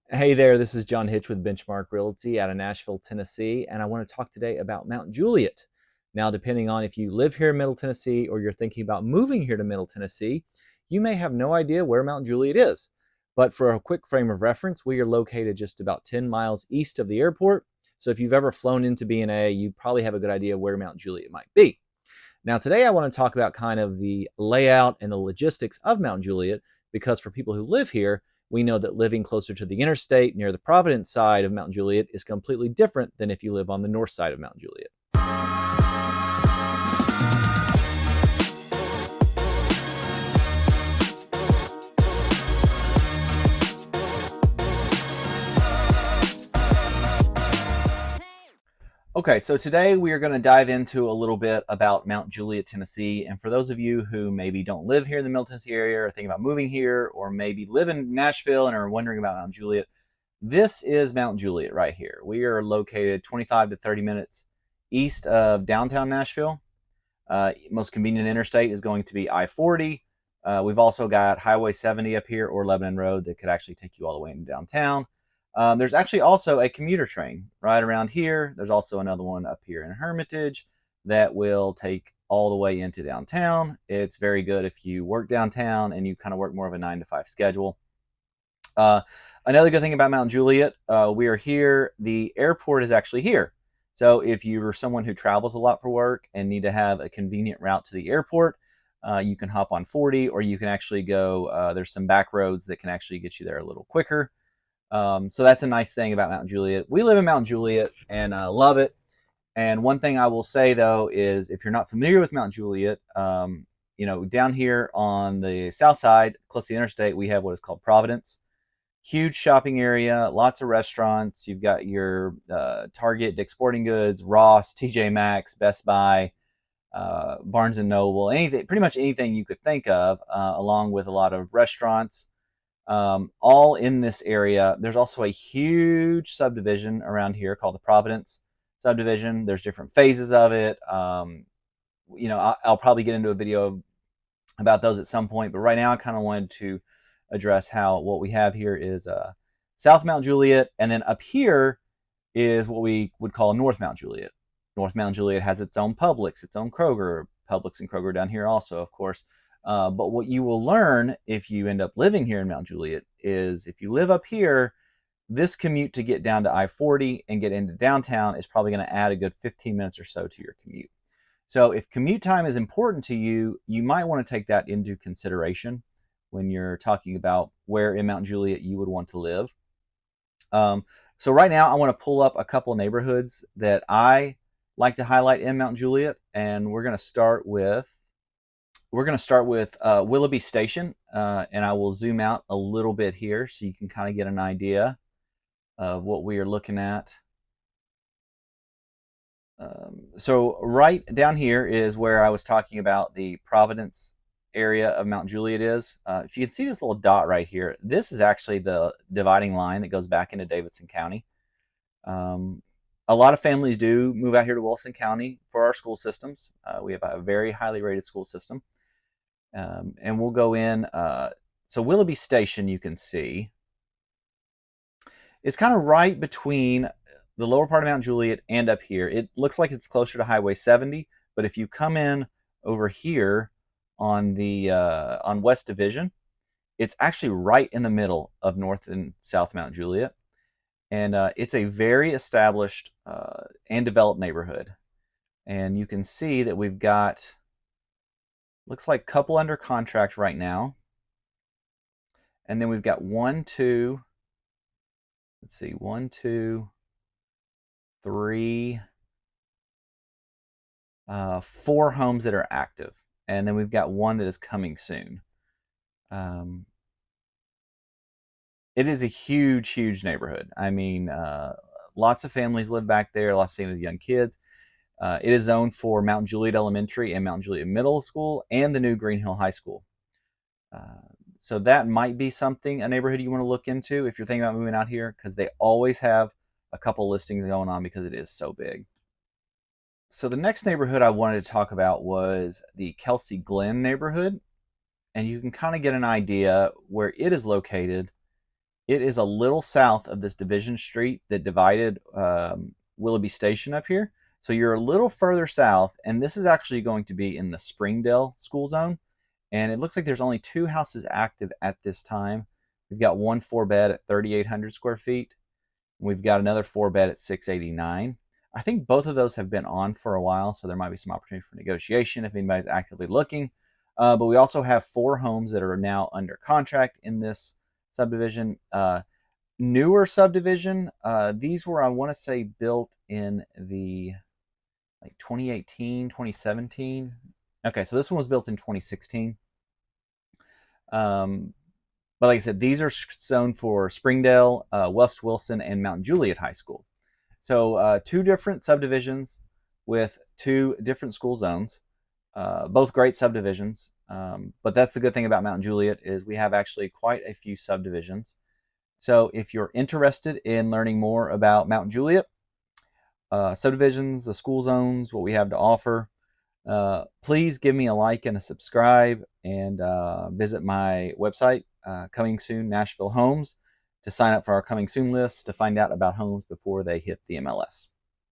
Hey there, this is John Hitch with Benchmark Realty out of Nashville, Tennessee, and I want to talk today about Mount Juliet. Now, depending on if you live here in Middle Tennessee or you're thinking about moving here to Middle Tennessee, you may have no idea where Mount Juliet is. But for a quick frame of reference, we are located just about 10 miles east of the airport. So if you've ever flown into B&A, you probably have a good idea where Mount Juliet might be. Now, today I want to talk about kind of the layout and the logistics of Mount Juliet, because for people who live here, we know that living closer to the interstate near the Providence side of Mount Juliet is completely different than if you live on the north side of Mount Juliet. Okay, so today we are going to dive into a little bit about Mount Juliet, Tennessee. And for those of you who maybe don't live here in the Middle Tennessee area or thinking about moving here, or maybe live in Nashville and are wondering about Mount Juliet, this is Mount Juliet right here. We are located 25 to 30 minutes east of downtown Nashville. Most convenient interstate is going to be I-40. We've also got Highway 70 up here, or Lebanon Road, that could actually take you all the way into downtown. There's actually also a commuter train right around here. There's also another one up here in Hermitage that will take all the way into downtown. It's very good if you work downtown and you kind of work more of a 9 to 5 schedule. Another good thing about Mount Juliet, we are here. The airport is actually here. So if you're someone who travels a lot for work and need to have a convenient route to the airport, you can hop on 40, or you can actually go, there's some back roads that can actually get you there a little quicker. So that's a nice thing about Mount Juliet. We live in Mount Juliet and love it. And one thing I will say, though, is if you're not familiar with Mount Juliet, down here on the south side, close to the interstate, we have what is called Providence. Huge shopping area, lots of restaurants. You've got your Target, Dick's Sporting Goods, Ross, TJ Maxx, Best Buy, Barnes and Noble, anything, pretty much anything you could think of, along with a lot of restaurants, all in this area. There's also a huge subdivision around here called the Providence subdivision. There's different phases of it. I'll probably get into a video about those at some point, but right now I kind of wanted to address how what we have here is South Mount Juliet, and then up here is what we would call North Mount Juliet. North Mount Juliet has its own Publix, its own Kroger. Publix and Kroger down here also, of course. But what you will learn if you end up living here in Mount Juliet is if you live up here, this commute to get down to I-40 and get into downtown is probably going to add a good 15 minutes or so to your commute. So if commute time is important to you, you might want to take that into consideration when you're talking about where in Mount Juliet you would want to live. So right now I want to pull up a couple of neighborhoods that I like to highlight in Mount Juliet, and we're going to start with Willoughby Station, and I will zoom out a little bit here so you can kind of get an idea of what we are looking at. So right down here is where I was talking about the Providence area of Mount Juliet is. If you can see this little dot right here, this is actually the dividing line that goes back into Davidson County. A lot of families do move out here to Wilson County for our school systems. We have a very highly rated school system. And we'll go in. So Willoughby Station, you can see, it's kind of right between the lower part of Mount Juliet and up here. It looks like it's closer to Highway 70, but if you come in over here on the on West Division, it's actually right in the middle of North and South Mount Juliet, and it's a very established and developed neighborhood. And you can see that we've got, looks like a couple under contract right now, and then we've got one, two, let's see, 1, 2, 3, 4 homes that are active, and then we've got one that is coming soon. It is a huge, huge neighborhood. I mean, lots of families live back there, lots of families with young kids. It is zoned for Mount Juliet Elementary and Mount Juliet Middle School and the new Green Hill High School. So that might be something, a neighborhood you want to look into if you're thinking about moving out here, because they always have a couple listings going on because it is so big. So the next neighborhood I wanted to talk about was the Kelsey Glen neighborhood, and you can kind of get an idea where it is located. It is a little south of this division street that divided Willoughby Station up here. So you're a little further south, and this is actually going to be in the Springdale school zone. And it looks like there's only 2 houses active at this time. We've got one 4-bed at 3,800 square feet. We've got another 4-bed at 689. I think both of those have been on for a while, so there might be some opportunity for negotiation if anybody's actively looking. But we also have 4 homes that are now under contract in this subdivision. Newer subdivision. These were, I want to say, built in the like 2018, 2017. Okay, so this one was built in 2016. But like I said, these are zoned for Springdale, West Wilson, and Mount Juliet High School. So 2 different subdivisions with 2 different school zones, both great subdivisions. But that's the good thing about Mount Juliet is we have actually quite a few subdivisions. So if you're interested in learning more about Mount Juliet, subdivisions, the school zones, what we have to offer, please give me a like and a subscribe, and visit my website, Coming Soon Nashville Homes, to sign up for our Coming Soon list to find out about homes before they hit the MLS.